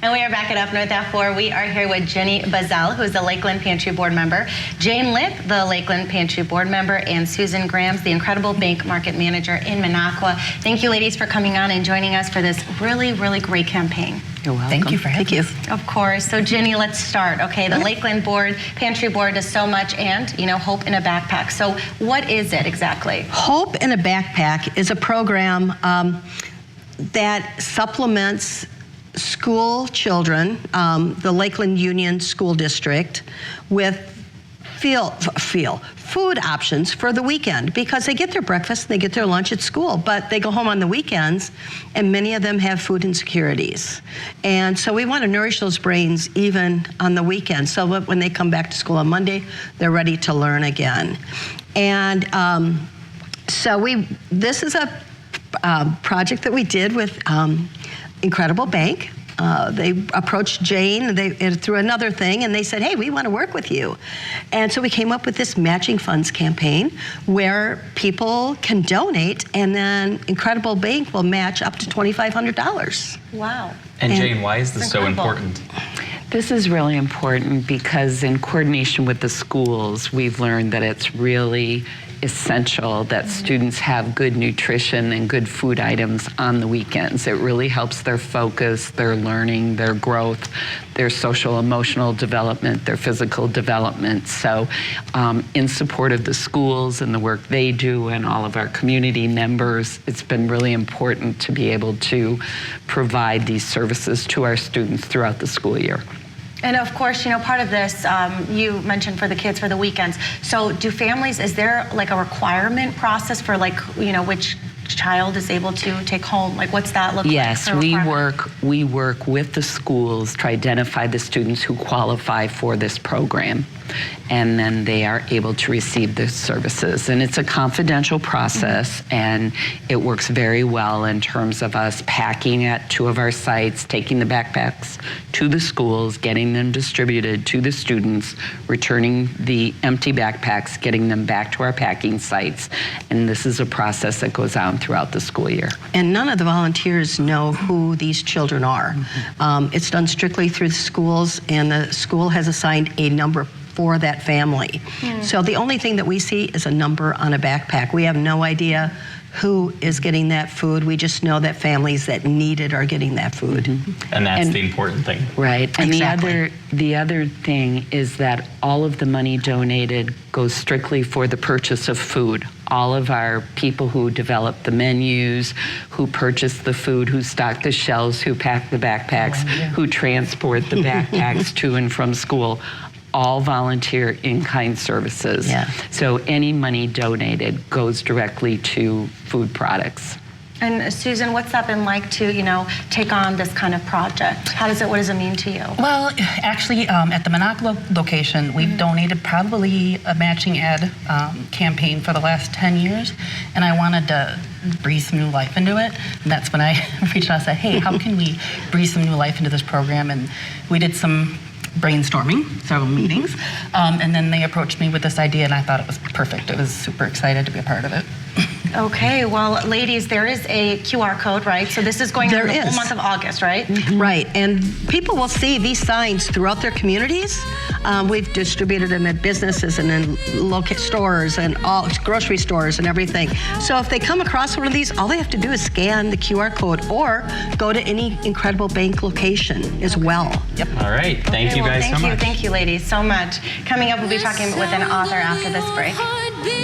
And we are back at Up North at 4. We are here with Jenny Bazell, who is the Lakeland Pantry Board member, Jane Lipp, the Lakeland Pantry Board member, and Susan Grams, the Incredible Bank Market Manager in Minocqua. Thank you, ladies, for coming on and joining us for this really, really great campaign. You're welcome. Thank you for having us. Of course. So, Jenny, let's start. Okay, the Lakeland Pantry Board does so much, and, you know, Hope in a Backpack. So what is it exactly? Hope in a Backpack is a program that supplements school children, the Lakeland Union School District, with food options for the weekend, because they get their breakfast and they get their lunch at school, but they go home on the weekends and many of them have food insecurities. And so we want to nourish those brains even on the weekend, so that when they come back to school on Monday, they're ready to learn again. And this is a project that we did with Incredible Bank. They approached Jane through another thing, and they said, hey, we want to work with you. And so we came up with this matching funds campaign where people can donate, and then Incredible Bank will match up to $2,500. Wow. And Jane, why is this so important? This is really important because in coordination with the schools, we've learned that it's really essential that students have good nutrition and good food items on the weekends. It really helps their focus, their learning, their growth, their social emotional development, their physical development. So in support of the schools and the work they do and all of our community members, it's been really important to be able to provide these services to our students throughout the school year. And of course, you know, part of this, you mentioned for the kids for the weekends. So do families, is there like a requirement process for, like, you know, which child is able to take home? Like, what's that look like? Yes, we work with the schools to identify the students who qualify for this program, and then they are able to receive the services. And it's a confidential process, and it works very well in terms of us packing at 2 of our sites, taking the backpacks to the schools, getting them distributed to the students, returning the empty backpacks, getting them back to our packing sites. And this is a process that goes on throughout the school year. And none of the volunteers know who these children are. It's done strictly through the schools, and the school has assigned a number for that family. So the only thing that we see is a number on a backpack. We have no idea who is getting that food. We just know that families that need it are getting that food. And that's the important thing. Right. And exactly. the other thing is that all of the money donated goes strictly for the purchase of food. All of our people who develop the menus, who purchase the food, who stock the shelves, who pack the backpacks, who transport the backpacks to and from school, all volunteer in-kind services. Yeah. So any money donated goes directly to food products. And Susan, what's that been like to, you know, take on this kind of project? What does it mean to you? Well, actually, at the Minocqua location, we've donated probably a matching ed campaign for the last 10 years, and I wanted to breathe some new life into it. And that's when I reached out and said, hey, how can we breathe some new life into this program? And we did some brainstorming, several meetings, and then they approached me with this idea, and I thought it was perfect. I was super excited to be a part of it. Okay, well, ladies, there is a QR code, right? So this is going on the whole month of August, right? Right, and people will see these signs throughout their communities. We've distributed them at businesses and in stores and all grocery stores and everything. So if they come across one of these, all they have to do is scan the QR code or go to any Incredible Bank location as well. Yep. All right, thank you guys so much. Thank you, ladies, so much. Coming up, we'll be talking with an author after this break.